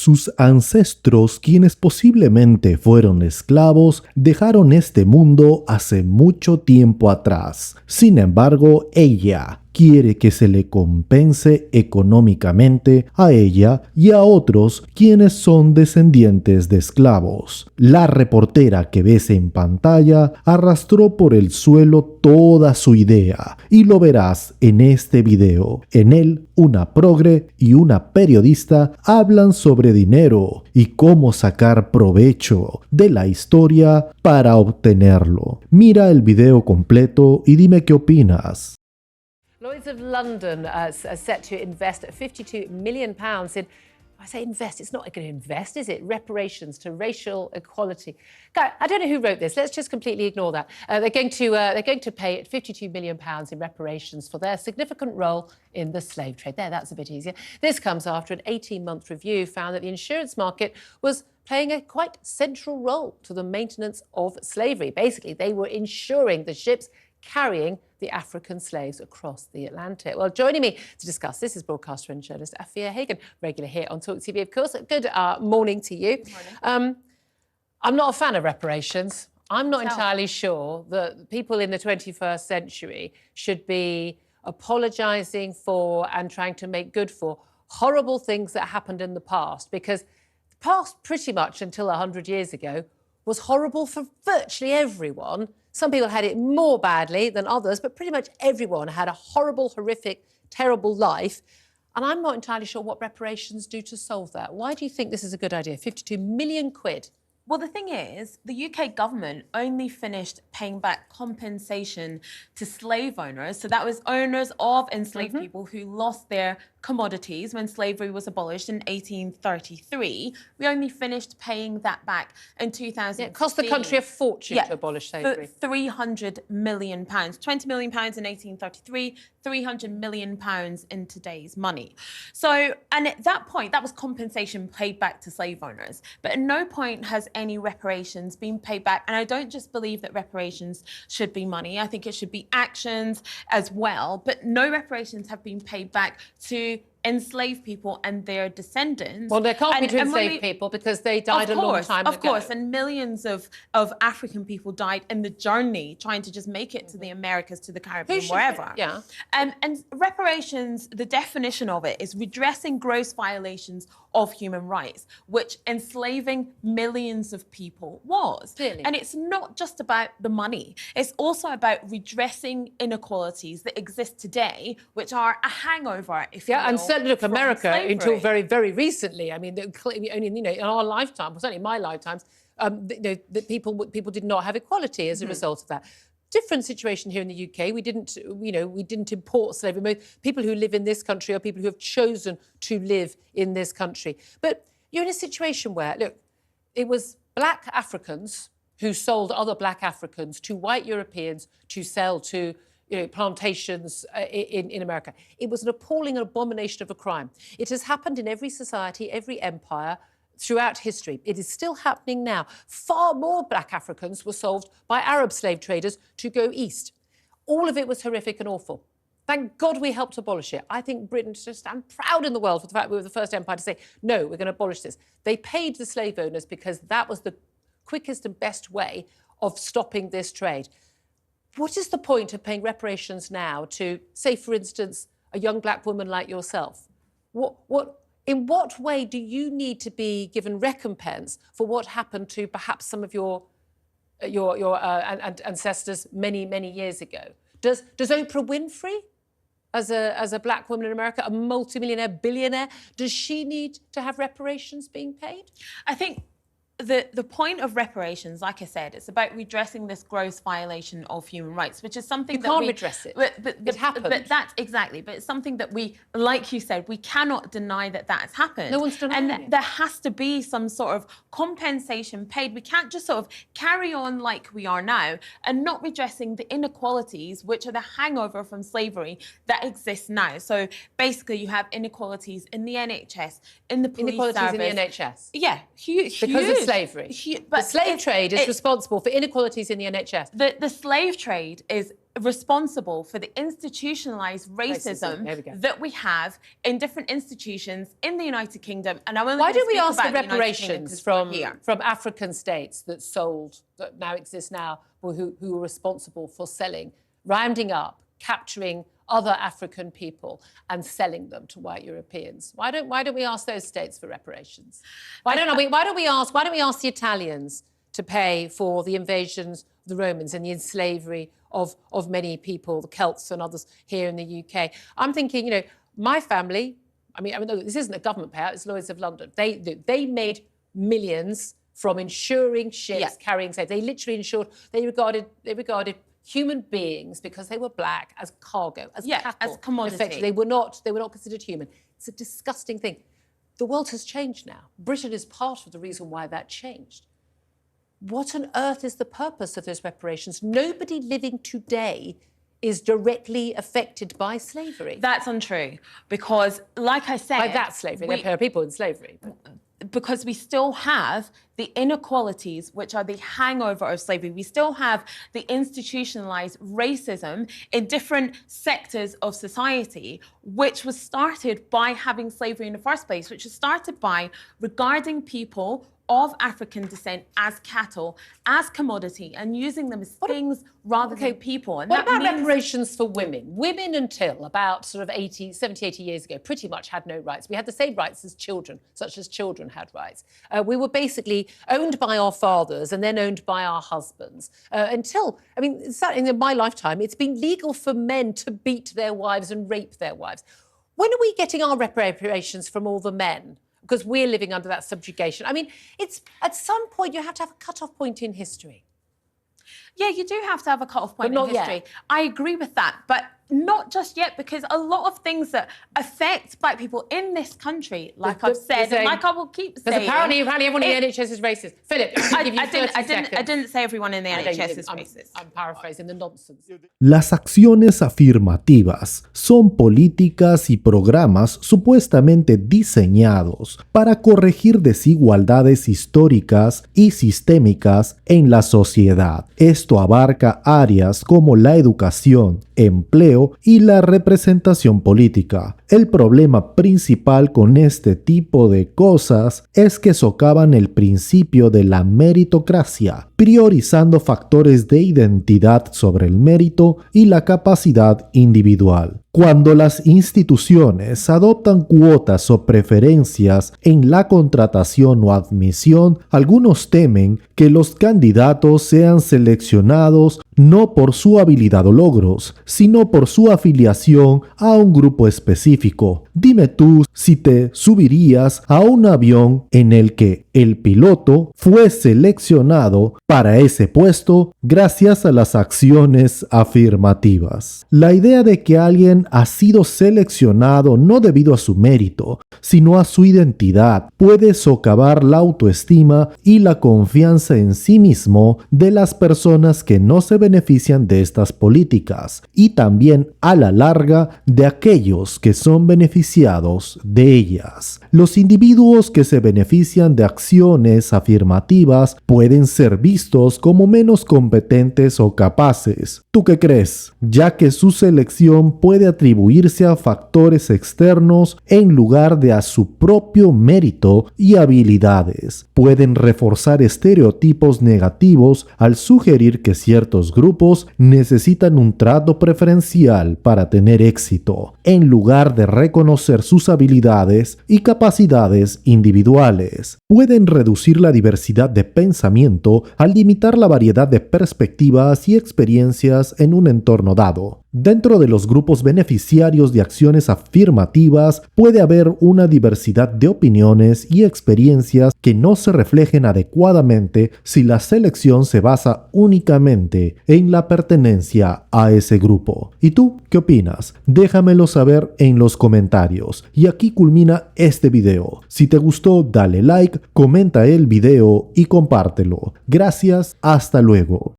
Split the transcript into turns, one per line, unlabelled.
Sus ancestros, quienes posiblemente fueron esclavos, dejaron este mundo hace mucho tiempo atrás. Sin embargo, ella quiere que se le compense económicamente a ella y a otros quienes son descendientes de esclavos. La reportera que ves en pantalla arrastró por el suelo toda su idea y lo verás en este video. En él, una progre y una periodista hablan sobre dinero y cómo sacar provecho de la historia para obtenerlo. Mira el video completo y dime qué opinas.
Lloyd's of London are set to invest £52 million in, I say invest, it's not going to invest, is it? Reparations to racial equality. I don't know who wrote this. Let's just completely ignore that. They're going to pay £52 million in reparations for their significant role in the slave trade. There, that's a bit easier. This comes after an 18-month review found that the insurance market was playing a quite central role to the maintenance of slavery. Basically, they were insuring the ships carrying the African slaves across the Atlantic. Well, joining me to discuss this is broadcaster and journalist Afia Hagan, regular here on Talk TV, of course. Good morning to you.
Good morning.
I'm not a fan of reparations. I'm not entirely sure that people in the 21st century should be apologising for and trying to make good for horrible things that happened in the past, because the past, pretty much until 100 years ago, was horrible for virtually everyone. Some people had it more badly than others, but pretty much everyone had a horrible, horrific, terrible life. And I'm not entirely sure what reparations do to solve that. Why do you think this is a good idea? 52 million quid.
Well, the thing is, the UK government only finished paying back compensation to slave owners. So that was owners of enslaved people who lost their commodities when slavery was abolished in 1833. We only finished paying that back in 2000.
It cost the country a fortune to abolish slavery.
£300 million. £20 million in 1833, £300 million in today's money. So, and at that point, that was compensation paid back to slave owners. But at no point has any reparations been paid back. And I don't just believe that reparations should be money. I think it should be actions as well. But no reparations have been paid back to enslaved people and their descendants.
Well, there can't be to enslaved people because they died a long time ago.
Of course, and millions of African people died in the journey trying to just make it to the Americas, to the Caribbean, wherever.
Yeah.
And reparations, the definition of it is redressing gross violations of human rights, which enslaving millions of people was.
Clearly.
And it's not just about the money. It's also about redressing inequalities that exist today, which are a hangover, if you will.
And certainly, look, America,
slavery.
until very, very recently, I mean, only, in our lifetime, well, certainly my lifetimes, people did not have equality as a result of that. Different situation here in the UK. We didn't import slavery. People who live in this country are people who have chosen to live in this country. But you're in a situation where, look, it was black Africans who sold other black Africans to white Europeans to sell to plantations in America. It was an appalling abomination of a crime. It has happened in every society, every empire, throughout history. It is still happening now. Far more black Africans were sold by Arab slave traders to go east. All of it was horrific and awful. Thank God we helped abolish it. I think Britain should stand proud in the world for the fact we were the first empire to say, no, we're going to abolish this. They paid the slave owners because that was the quickest and best way of stopping this trade. What is the point of paying reparations now to, say, for instance, a young black woman like yourself? In what way do you need to be given recompense for what happened to perhaps some of your ancestors many, many years ago? Does Oprah Winfrey, as a black woman in America, a multimillionaire billionaire, does she need to have reparations being paid?
I think the point of reparations, like I said, it's about redressing this gross violation of human rights, which is something that we...
You can't redress it.
But
it happened.
But that's exactly. But it's something that we, like you said, we cannot deny that has happened.
No one's denying it.
And there has to be some sort of compensation paid. We can't just sort of carry on like we are now and not redressing the inequalities, which are the hangover from slavery that exist now. So basically, you have inequalities in the NHS, in the police service.
Inequalities in the NHS?
Yeah, huge.
Because of slavery.
But
the slave trade is responsible for inequalities in the NHS.
The slave trade is responsible for the institutionalized
Racism, there we go.
racism that we have in different institutions in the United Kingdom. And I'm only
Why
gonna
don't we
speak
ask for
about the United Kingdom
reparations
'cause we're here.
from African states that now exist now, or who are responsible for selling, rounding up, capturing other African people and selling them to white Europeans? Why don't we ask those states for reparations? Why don't we ask the Italians to pay for the invasions of the Romans and the enslavery of many people, the Celts and others here in the UK? I'm thinking, my family, I mean, this isn't a government payout, it's Lloyd's of London. They made millions from insuring ships carrying slaves. They literally insured, they regarded human beings, because they were black, as cargo, as cattle,
as commodity.
Effectively. They were not considered human. It's a disgusting thing. The world has changed now. Britain is part of the reason why that changed. What on earth is the purpose of those reparations? Nobody living today is directly affected by slavery.
That's untrue, because like I said...
By that slavery, there are people in slavery.
Because we still have the inequalities, which are the hangover of slavery. We still have the institutionalized racism in different sectors of society, which was started by having slavery in the first place, which was started by regarding people of African descent as cattle, as commodity, and using them as things rather than people. And
what about reparations for women? Women until about sort of 70, 80 years ago pretty much had no rights. We had the same rights as children, such as children had rights. We were basically owned by our fathers and then owned by our husbands. Until, I mean, in my lifetime, it's been legal for men to beat their wives and rape their wives. When are we getting our reparations from all the men? Because we're living under that subjugation. I mean, it's at some point you have to have a cut-off point in history.
Yeah, you do have to have a cut-off point
But
in history.
yet.
I agree with that, but not just yet, because a lot of things that affect black people in this country, like I've said, and like I will keep saying...
Because apparently everyone in the NHS is racist. Philip,
I didn't say everyone in the NHS is racist.
I'm paraphrasing the nonsense.
Las acciones afirmativas son políticas y programas supuestamente diseñados para corregir desigualdades históricas y sistémicas en la sociedad. Esto abarca áreas como la educación, empleo y la representación política. El problema principal con este tipo de cosas es que socavan el principio de la meritocracia, priorizando factores de identidad sobre el mérito y la capacidad individual. Cuando las instituciones adoptan cuotas o preferencias en la contratación o admisión, algunos temen que los candidatos sean seleccionados no por su habilidad o logros, sino por su afiliación a un grupo específico. Dime tú si te subirías a un avión en el que el piloto fue seleccionado para ese puesto gracias a las acciones afirmativas. La idea de que alguien ha sido seleccionado no debido a su mérito, sino a su identidad, puede socavar la autoestima y la confianza en sí mismo de las personas que no se benefician de estas políticas, y también a la larga de aquellos que son beneficiados de ellas. Los individuos que se benefician de acciones afirmativas pueden ser vistos como menos competentes o capaces. ¿Tú qué crees? Ya que su selección puede atribuirse a factores externos en lugar de a su propio mérito y habilidades. Pueden reforzar estereotipos negativos al sugerir que ciertos grupos necesitan un trato preferencial para tener éxito, en lugar de reconocer sus habilidades y capacidades individuales. Pueden reducir la diversidad de pensamiento al limitar la variedad de perspectivas y experiencias en un entorno dado. Dentro de los grupos beneficiarios de acciones afirmativas puede haber una diversidad de opiniones y experiencias que no se reflejen adecuadamente si la selección se basa únicamente en la pertenencia a ese grupo. ¿Y tú qué opinas? Déjamelo saber en los comentarios. Y aquí culmina este video. Si te gustó, dale like, comenta el video y compártelo. Gracias, hasta luego.